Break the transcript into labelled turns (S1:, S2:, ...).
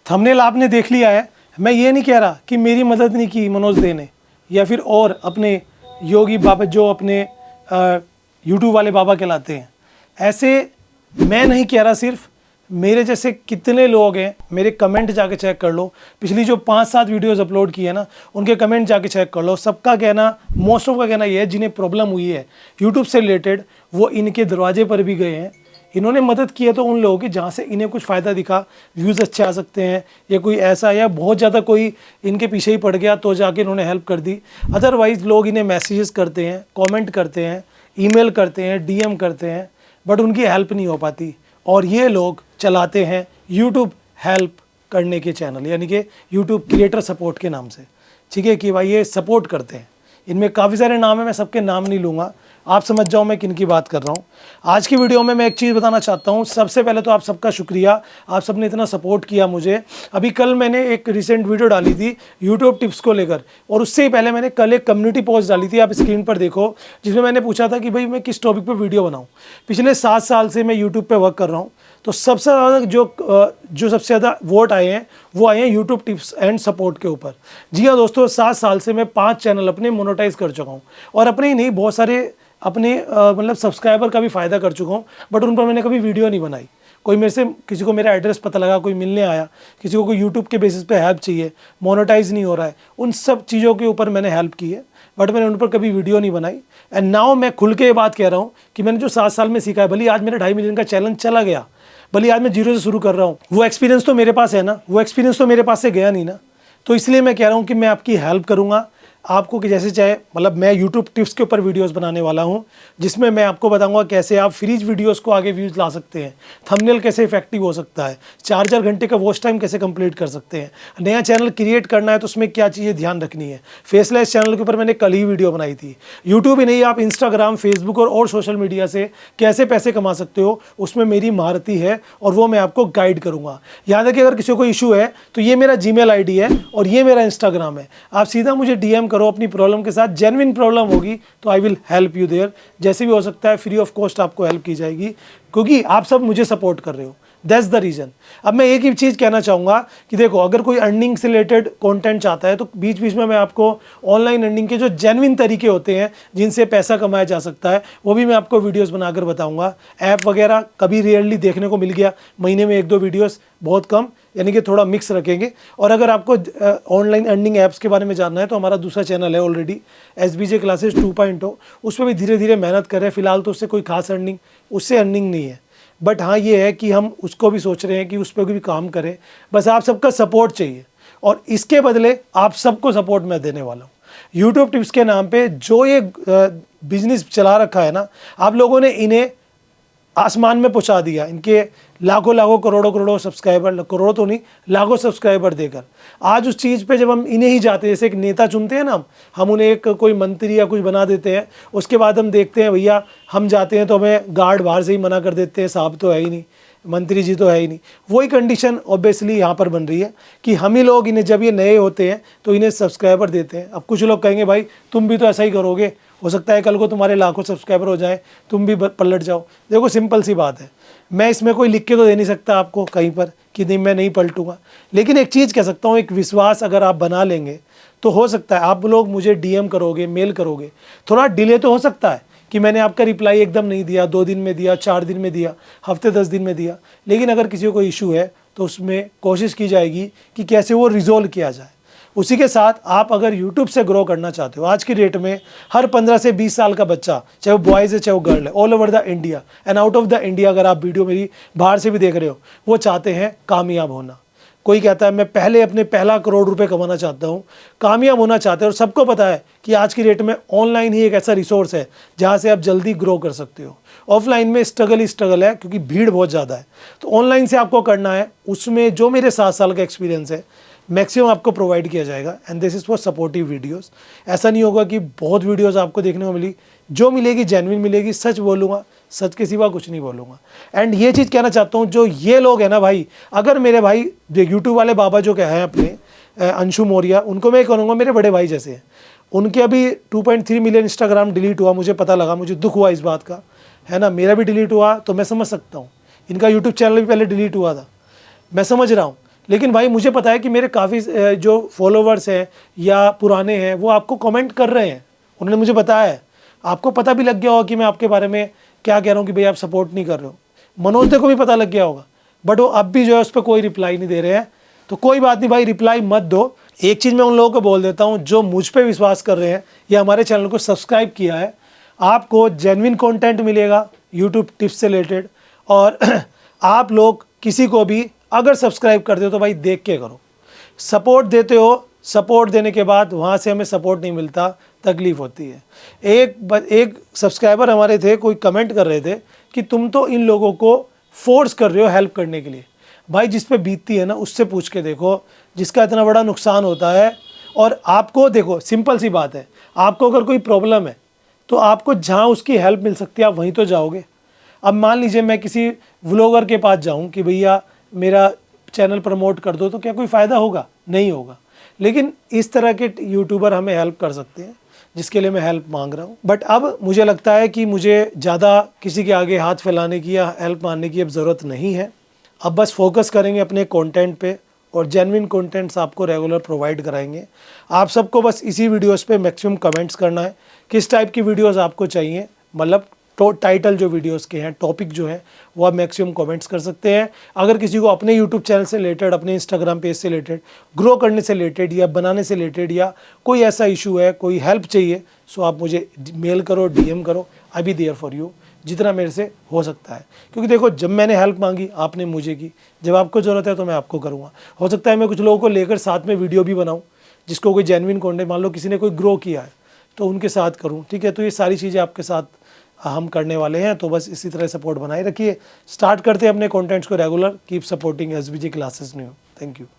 S1: Thumbnail आपने देख लिया है। मैं ये नहीं कह रहा कि मेरी मदद नहीं की मनोज दे ने या फिर और अपने योगी बाबा जो अपने यूट्यूब वाले बाबा कहलाते हैं, ऐसे मैं नहीं कह रहा। सिर्फ मेरे जैसे कितने लोग हैं, मेरे कमेंट जाके चेक कर लो, पिछली जो 5-7 वीडियोस अपलोड की है ना, उनके कमेंट जाके चेक कर लो। सबका कहना, मोस्ट ऑफ का कहना ये है जिन्हें प्रॉब्लम हुई है यूट्यूब से रिलेटेड, वो इनके दरवाजे पर भी गए हैं। इन्होंने मदद की है तो उन लोगों की जहाँ से इन्हें कुछ फ़ायदा दिखा, व्यूज़ अच्छे आ सकते हैं, या कोई ऐसा या बहुत ज़्यादा कोई इनके पीछे ही पड़ गया तो जाके इन्होंने हेल्प कर दी। अदरवाइज़ लोग इन्हें मैसेजेस करते हैं, कमेंट करते हैं, ईमेल करते हैं, डीएम करते हैं, बट उनकी हेल्प नहीं हो पाती। और ये लोग चलाते हैं यूट्यूब हेल्प करने के चैनल, यानी कि यूट्यूब क्रिएटर सपोर्ट के नाम से। ठीक है कि भाई ये सपोर्ट करते हैं। इनमें काफ़ी सारे नाम हैं, मैं सबके नाम नहीं लूँगा, आप समझ जाओ मैं किन की बात कर रहा हूँ। आज की वीडियो में मैं एक चीज़ बताना चाहता हूँ। सबसे पहले तो आप सबका शुक्रिया, आप सबने इतना सपोर्ट किया मुझे। अभी कल मैंने एक रिसेंट वीडियो डाली थी यूट्यूब टिप्स को लेकर, और उससे ही पहले मैंने कल एक कम्युनिटी पोस्ट डाली थी, आप स्क्रीन पर देखो, जिसमें मैंने पूछा था कि भाई मैं किस टॉपिक पर वीडियो बनाऊँ। पिछले 7 साल से मैं यूट्यूब पर वर्क कर रहा हूँ, तो सबसे ज़्यादा जो सबसे ज़्यादा वोट आए हैं वो आए हैं यूट्यूब टिप्स एंड सपोर्ट के ऊपर। जी हाँ दोस्तों, 7 साल से मैं 5 चैनल अपने मोनेटाइज कर चुका हूँ, और अपने ही नहीं बहुत सारे अपने मतलब सब्सक्राइबर का भी फ़ायदा कर चुका हूँ, बट उन पर मैंने कभी वीडियो नहीं बनाई। कोई मेरे से, किसी को मेरा एड्रेस पता लगा, कोई मिलने आया, किसी को कोई यूट्यूब के बेसिस पे हेल्प चाहिए, मोनेटाइज नहीं हो रहा है, उन सब चीज़ों के ऊपर मैंने हेल्प की है, बट मैंने उन पर कभी वीडियो नहीं बनाई। एंड नाउ मैं खुल के ये बात कह रहा हूँ कि मैंने जो 7 साल में सीखा है, भले आज मेरा 2.5 मिलियन का चैलेंज चला गया, भले आज मैं जीरो से शुरू कर रहा हूँ, वो एक्सपीरियंस तो मेरे पास है ना, वो एक्सपीरियंस तो मेरे पास से गया नहीं ना। तो इसलिए मैं कह रहा हूँ कि मैं आपकी हेल्प करूँगा आपको, कि जैसे चाहे, मतलब मैं YouTube टिप्स के ऊपर वीडियोस बनाने वाला हूं, जिसमें मैं आपको बताऊंगा कैसे आप फ्रीज वीडियोस को आगे व्यूज़ ला सकते हैं, थंबनेल कैसे इफेक्टिव हो सकता है, 4-4 घंटे का वॉच टाइम कैसे कंप्लीट कर सकते हैं, नया चैनल क्रिएट करना है तो उसमें क्या चीज़ें ध्यान रखनी है। फेसलेस चैनल के ऊपर मैंने कल ही वीडियो बनाई थी। यूट्यूब ही नहीं, आप इंस्टाग्राम, फेसबुक और सोशल मीडिया से कैसे पैसे कमा सकते हो, उसमें मेरी महारती है, और वो मैं आपको गाइड करूँगा। याद है कि अगर किसी को इशू है तो ये मेरा जीमेल ID है और ये मेरा इंस्टाग्राम है, आप सीधा मुझे DM करो अपनी प्रॉब्लम के साथ। जेन्युइन प्रॉब्लम होगी तो I will help you there, जैसे भी हो सकता है फ्री ऑफ कॉस्ट आपको हेल्प की जाएगी, क्योंकि आप सब मुझे सपोर्ट कर रहे हो। That's the reason. अब मैं एक ही चीज़ कहना चाहूँगा कि देखो, अगर कोई अर्निंग से रिलेटेड कंटेंट चाहता है तो बीच बीच में मैं आपको ऑनलाइन अर्निंग के जो जेन्युइन तरीके होते हैं जिनसे पैसा कमाया जा सकता है, वो भी मैं आपको वीडियोस बनाकर बताऊँगा। ऐप वगैरह कभी रेयरली देखने को मिल गया, महीने में 1-2 वीडियोस, बहुत कम, यानी कि थोड़ा मिक्स रखेंगे। और अगर आपको ऑनलाइन अर्निंग ऐप्स के बारे में जानना है तो हमारा दूसरा चैनल है ऑलरेडी, SBJ क्लासेस 2.0, उस पर भी धीरे धीरे मेहनत कर रहे हैं। फिलहाल तो उससे कोई खास उससे अर्निंग नहीं है, बट हाँ ये है कि हम उसको भी सोच रहे हैं कि उस पर भी काम करें। बस आप सबका सपोर्ट चाहिए, और इसके बदले आप सबको सपोर्ट मैं देने वाला हूँ। यूट्यूब टिप्स के नाम पे जो ये बिजनेस चला रखा है ना, आप लोगों ने इन्हें आसमान में पहुंचा दिया, इनके लाखों करोड़ों करोड़ों सब्सक्राइबर, करोड़ों तो नहीं, लाखों सब्सक्राइबर देकर। आज उस चीज़ पे जब हम इन्हें ही जाते हैं, जैसे एक नेता चुनते हैं ना, हम उन्हें एक कोई मंत्री या कुछ बना देते हैं, उसके बाद हम देखते हैं भैया, हम जाते हैं तो हमें गार्ड बाहर से ही मना कर देते हैं, साहब तो है ही नहीं, मंत्री जी तो है ही नहीं। वही कंडीशन ऑब्वियसली यहाँ पर बन रही है कि हम ही लोग इन्हें, जब ये नए होते हैं तो इन्हें सब्सक्राइबर देते हैं। अब कुछ लोग कहेंगे भाई तुम भी तो ऐसा ही करोगे, हो सकता है कल को तुम्हारे लाखों सब्सक्राइबर हो जाए, तुम भी पलट जाओ। देखो सिंपल सी बात है, मैं इसमें कोई लिख के तो दे नहीं सकता आपको कहीं पर कि नहीं मैं नहीं पलटूंगा, लेकिन एक चीज़ कह सकता हूँ, एक विश्वास अगर आप बना लेंगे तो हो सकता है आप लोग मुझे DM करोगे, मेल करोगे, थोड़ा डिले तो हो सकता है कि मैंने आपका रिप्लाई एकदम नहीं दिया, 2 दिन में दिया, 4 दिन में दिया, हफ्ते 10 दिन में दिया, लेकिन अगर किसी को कोई इशू है तो उसमें कोशिश की जाएगी कि कैसे वो रिजोल्व किया जाए। उसी के साथ आप अगर YouTube से ग्रो करना चाहते हो, आज की डेट में हर 15 से 20 साल का बच्चा, चाहे वो बॉयज़ है चाहे वो गर्ल है, all over the India and out of the India, अगर आप वीडियो मेरी बाहर से भी देख रहे हो, वो चाहते हैं कामयाब होना। कोई कहता है मैं पहले अपने पहला करोड़ रुपए कमाना चाहता हूँ, कामयाब होना चाहते हैं। और सबको पता है कि आज की डेट में ऑनलाइन ही एक ऐसा रिसोर्स है जहाँ से आप जल्दी ग्रो कर सकते हो। ऑफलाइन में स्ट्रगल ही स्ट्रगल है, क्योंकि भीड़ बहुत ज़्यादा है। तो ऑनलाइन से आपको करना है, उसमें जो मेरे 7 साल का एक्सपीरियंस है मैक्सिमम आपको प्रोवाइड किया जाएगा, and this is for supportive videos. ऐसा नहीं होगा कि बहुत वीडियोस आपको देखने को मिली, जो मिलेगी जेन्युइन मिलेगी, सच बोलूँगा, सच के सिवा कुछ नहीं बोलूँगा। एंड ये चीज़ कहना चाहता हूँ, जो ये लोग हैं ना भाई, अगर मेरे भाई यूट्यूब वाले बाबा जो क्या हैं अपने अंशु मौर्य, उनको मैं कहूँगा मेरे बड़े भाई जैसे हैं। उनके अभी 2.3 मिलियन इंस्टाग्राम डिलीट हुआ, मुझे पता लगा, मुझे दुख हुआ इस बात का, है ना। मेरा भी डिलीट हुआ तो मैं समझ सकता हूँ, इनका यूट्यूब चैनल भी पहले डिलीट हुआ था, मैं समझ रहा हूँ लेकिन भाई मुझे पता है कि मेरे काफ़ी जो फॉलोवर्स हैं या पुराने हैं वो आपको कमेंट कर रहे हैं, उन्होंने मुझे बताया है। आपको पता भी लग गया होगा कि मैं आपके बारे में क्या कह रहा हूँ कि भाई आप सपोर्ट नहीं कर रहे हो। मनोज दे को भी पता लग गया होगा, बट वो अब भी जो है उस पर कोई रिप्लाई नहीं दे रहे हैं। तो कोई बात नहीं भाई, रिप्लाई मत दो। एक चीज़ मैं उन लोगों को बोल देता हूँ जो मुझ पर विश्वास कर रहे हैं या हमारे चैनल को सब्सक्राइब किया है, आपको जेन्युइन कंटेंट मिलेगा यूट्यूब टिप्स से रिलेटेड। और आप लोग किसी को भी अगर सब्सक्राइब करते हो तो भाई देख के करो। सपोर्ट देते हो, सपोर्ट देने के बाद वहाँ से हमें सपोर्ट नहीं मिलता, तकलीफ़ होती है। एक सब्सक्राइबर हमारे थे, कोई कमेंट कर रहे थे कि तुम तो इन लोगों को फोर्स कर रहे हो हेल्प करने के लिए। भाई जिस पे बीतती है ना उससे पूछ के देखो, जिसका इतना बड़ा नुकसान होता है। और आपको देखो, सिंपल सी बात है, आपको अगर कोई प्रॉब्लम है तो आपको जहाँ उसकी हेल्प मिल सकती है आप वहीं तो जाओगे। अब मान लीजिए मैं किसी व्लॉगर के पास जाऊं कि भैया मेरा चैनल प्रमोट कर दो, तो क्या कोई फ़ायदा होगा? नहीं होगा। लेकिन इस तरह के यूट्यूबर हमें हेल्प कर सकते हैं, जिसके लिए मैं हेल्प मांग रहा हूँ। बट अब मुझे लगता है कि मुझे ज़्यादा किसी के आगे हाथ फैलाने की या हेल्प मांगने की अब ज़रूरत नहीं है। अब बस फोकस करेंगे अपने कंटेंट पे और जेन्युइन कंटेंट्स आपको रेगुलर प्रोवाइड कराएंगे। आप सबको बस इसी वीडियोस पे मैक्सिमम कमेंट्स करना है, किस टाइप की वीडियोस आपको चाहिए, मतलब तो टाइटल जो वीडियोस के हैं, टॉपिक जो है वो आप मैक्सिमम कमेंट्स कर सकते हैं। अगर किसी को अपने यूट्यूब चैनल से रिलेटेड, अपने इंस्टाग्राम पेज से रिलेटेड, ग्रो करने से रिलेटेड या बनाने से रिलेटेड या कोई ऐसा इशू है, कोई हेल्प चाहिए, सो आप मुझे मेल करो, डीएम करो, आई बी देयर फॉर यू, जितना मेरे से हो सकता है। क्योंकि देखो, जब मैंने हेल्प मांगी आपने मुझे की, जब आपको ज़रूरत है तो मैं आपको करूँगा। हो सकता है मैं कुछ लोगों को लेकर साथ में वीडियो भी बनाऊँ, जिसको कोई जेन्युइन कंटेंट, मान लो किसी ने कोई ग्रो किया है तो उनके साथ करूँ, ठीक है। तो ये सारी चीज़ें आपके साथ हम करने वाले हैं, तो बस इसी तरह सपोर्ट बनाए रखिए। स्टार्ट करते हैं अपने कंटेंट्स को regular. Keep supporting SBG classes new. Thank you.